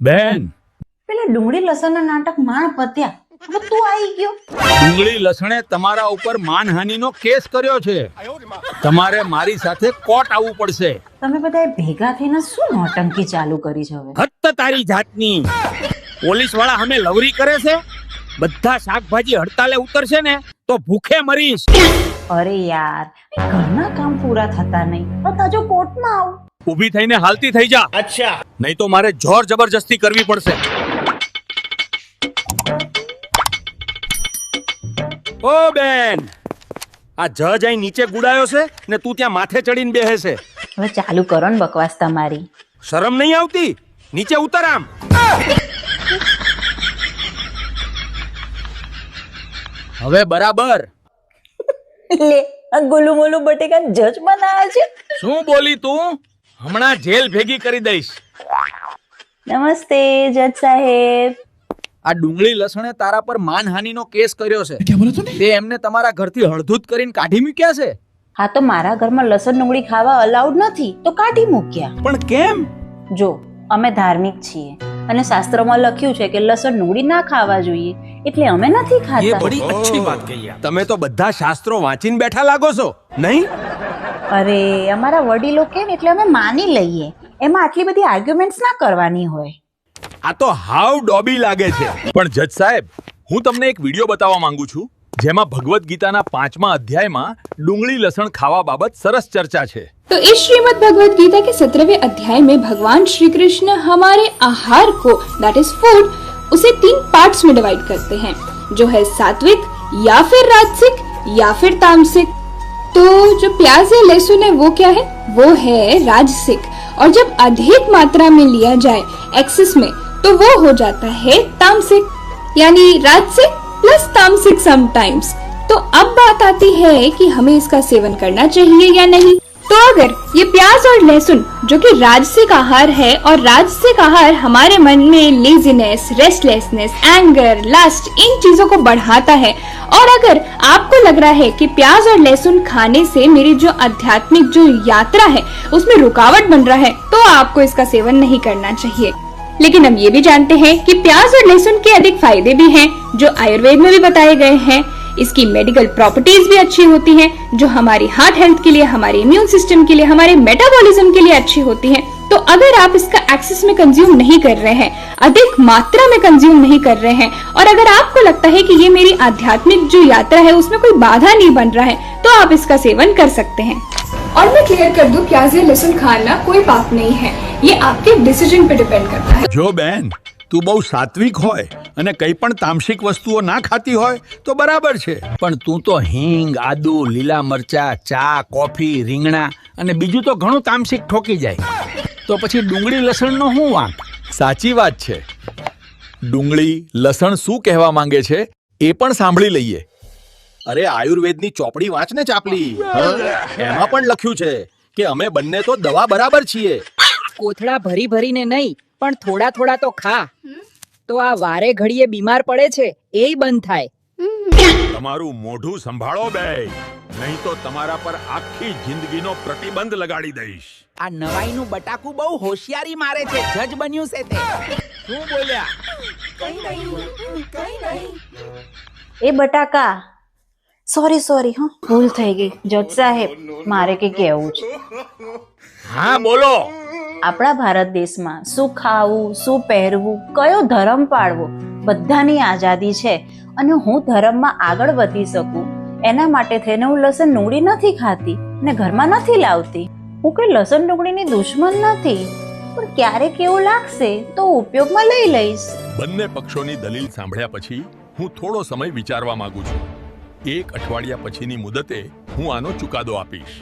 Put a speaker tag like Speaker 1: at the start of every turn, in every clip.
Speaker 1: બેન,
Speaker 2: પેલા ડુંગળી લસણના નાટક માણ પત્યા, હવે તું આવી ગયો.
Speaker 1: ડુંગળી લસણે તમારા ઉપર માનહાનિનો કેસ કર્યો છે. તમારે મારી સાથે કોર્ટ આવવું પડશે.
Speaker 2: તમે બધા ભેગા થઈને શું નોટંકી ચાલુ કરી છે હવે?
Speaker 1: હત્ત તારી જાતની. પોલીસ વાળા અમે લવરી કરે છે. બધા શાકભાજી હડતાલે ઉતરશે ને તો ભૂખે મરીશ.
Speaker 2: અરે યાર, ઘરના કામ પૂરા થતા નહીં, તાજો કોર્ટમાં આવું.
Speaker 1: ઊભી થઈને હાલતી થઈ જા. અચ્છા. નહીં તો મારે જોર જબરજસ્તી કરવી પડશે. ઓ બેન, આ જજ અહીં નીચે ગુડાયો છે ને તું ત્યાં માથે ચડીને બેહે છે.
Speaker 2: હવે ચાલુ કરો ને બકવાસ તમારી.
Speaker 1: શરમ નહીં આવતી? નીચે ઉતર આમ. હવે બરાબર.
Speaker 2: લે, આ ગોલું મોલું બટેકા જજ બનાવ્યા છે.
Speaker 1: શું બોલી તું? હમણાં જેલ ભેગી કરી દઈશ.
Speaker 2: નમસ્તે જજ સાહેબ.
Speaker 1: આ ડુંગળી લસણે તારા પર માનહાનિનો કેસ કર્યો છે. તે એમને તમારા ઘરથી હળધૂત કરીને કાઢી મૂક્યા છે.
Speaker 2: હા, તો મારા ઘરમાં લસણ ડુંગળી ખાવા અલાઉડ નથી તો કાઢી મૂક્યા.
Speaker 1: પણ કેમ?
Speaker 2: જો, અમે ધાર્મિક છીએ અને શાસ્ત્રોમાં લખ્યું છે કે લસણ ડુંગળી ના ખાવા જોઈએ, એટલે અમે નથી
Speaker 1: એ
Speaker 2: ખાતા.
Speaker 1: બડી અચ્છી વાત કહી. તમે તો બધા શાસ્ત્રો વાંચીને બેઠા લાગો છો, નહીં?
Speaker 2: અરે, અમારા વડીલો કે ને એટલે અમે માની લઈએ. એમાં આટલી બધી આર્ગ્યુમેન્ટ્સ ના કરવાની હોય.
Speaker 1: આ તો હાવ ડોબી લાગે છે. પણ જજ સાહેબ, હું તમને એક વિડિયો બતાવવા માંગુ છું જેમાં ભગવદ ગીતાના 5મા અધ્યાયમાં ડુંગળી લસણ ખાવા બાબત સરસ ચર્ચા છે.
Speaker 3: तो इस श्रीमद् भगवद गीता के 17वें अध्याय में भगवान श्री कृष्ण हमारे आहार को दैट इज फूड उसे 3 पार्ट्स में डिवाइड करते हैं, जो है सात्विक या फिर राजसिक या फिर तामसिक. तो जो प्याज या लहसुन है वो क्या है? वो है राजसिक. और जब अधिक मात्रा में लिया जाए एक्सेस में तो वो हो जाता है तामसिक, यानी राजसिक प्लस तामसिक समटाइम्स. तो अब बात आती है कि हमें इसका सेवन करना चाहिए या नहीं. तो अगर ये प्याज और लहसुन जो कि राजसिक आहार है और राजसिक आहार हमारे मन में लेजीनेस, रेस्टलेसनेस, एंगर, लस्ट इन चीजों को बढ़ाता है, और अगर आपको लग रहा है कि प्याज और लहसुन खाने से मेरी जो आध्यात्मिक जो यात्रा है उसमें रुकावट बन रहा है, तो आपको इसका सेवन नहीं करना चाहिए. लेकिन हम ये भी जानते हैं कि प्याज और लहसुन के अधिक फायदे भी हैं, जो आयुर्वेद में भी बताए गए हैं. इसकी मेडिकल प्रॉपर्टीज भी अच्छी होती हैं, जो हमारी हार्ट हेल्थ के लिए, हमारे इम्यून सिस्टम के लिए, हमारे मेटाबॉलिज्म के लिए अच्छी होती हैं. तो अगर आप इसका एक्सेस में कंज्यूम नहीं कर रहे हैं, अधिक मात्रा में कंज्यूम नहीं कर रहे हैं, और अगर आपको लगता है कि ये मेरी आध्यात्मिक जो यात्रा है उसमें कोई बाधा नहीं बन रहा है, तो आप इसका सेवन कर सकते हैं. और मैं क्लियर कर दूं, प्याज या लहसुन खाना कोई पाप नहीं है, ये आपके डिसीजन पे डिपेंड करता है.
Speaker 1: જો બેન, તું બહુ સાત્વિક હોય અને કંઈ પણ તામસિક વસ્તુઓ ના ખાતી હોય તો બરાબર છે. પણ તું તો હિંગ, આદુ, લીલા મરચા, ચા, કોફી, રીંગણા અને બીજું તો ઘણું તામસિક ઠોકી જાય. તો પછી ડુંગળી લસણનો શું વાંક? સાચી વાત છે. ડુંગળી લસણ શું કહેવા માંગે છે એ પણ સાંભળી લઈએ. અરે, આયુર્વેદની ચોપડી વાંચ ને ચાપલી. એમાં પણ લખ્યું છે કે અમે બંને તો દવા બરાબર છીએ.
Speaker 4: કોથળા ભરી ભરીને નહીં, પણ થોડા થોડા તો ખા, તો આ વારે ઘડીએ બીમાર પડે છે એય બંધ થાય.
Speaker 1: તમારું મોઢું સંભાળો બે, નહીં તો તમારા પર આખી જિંદગીનો પ્રતિબંધ લગાડી દઈશ.
Speaker 4: આ નવાઈનું બટાકું બહુ હોશિયારી મારે છે. જજ બન્યું છે તે.
Speaker 1: શું બોલ્યા?
Speaker 2: એ બટાકા, સોરી હા, ભૂલ થઈ ગઈ. જજ સાહેબ, મારે કે કહેવું છે.
Speaker 1: હા, બોલો.
Speaker 2: આપણા ભારત દેશમાં શું ખાવું, શું પહેરવું, કયો ધર્મ પાળવો, બધાની આઝાદી છે. અને હું ધર્મમાં આગળ વધી શકું એના માટે થઈને હું લસણ ડુંગળી નથી ખાતી ને ઘરમાં નથી લાવતી. હું કોઈ લસણ ડુંગળીની દુશ્મન નથી, પણ ક્યારેક એવું લાગશે તો ઉપયોગમાં લઈ લઈશ.
Speaker 1: બંને પક્ષોની દલીલ સાંભળ્યા પછી હું થોડો સમય વિચારવા માંગુ છું. 1 અઠવાડિયા પછીની મુદતે હું આનો ચુકાદો આપીશ.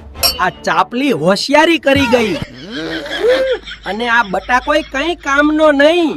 Speaker 5: આ ચાપલી હોશિયારી કરી ગઈ અને આ બટાકોય કઈ કામનો નહીં.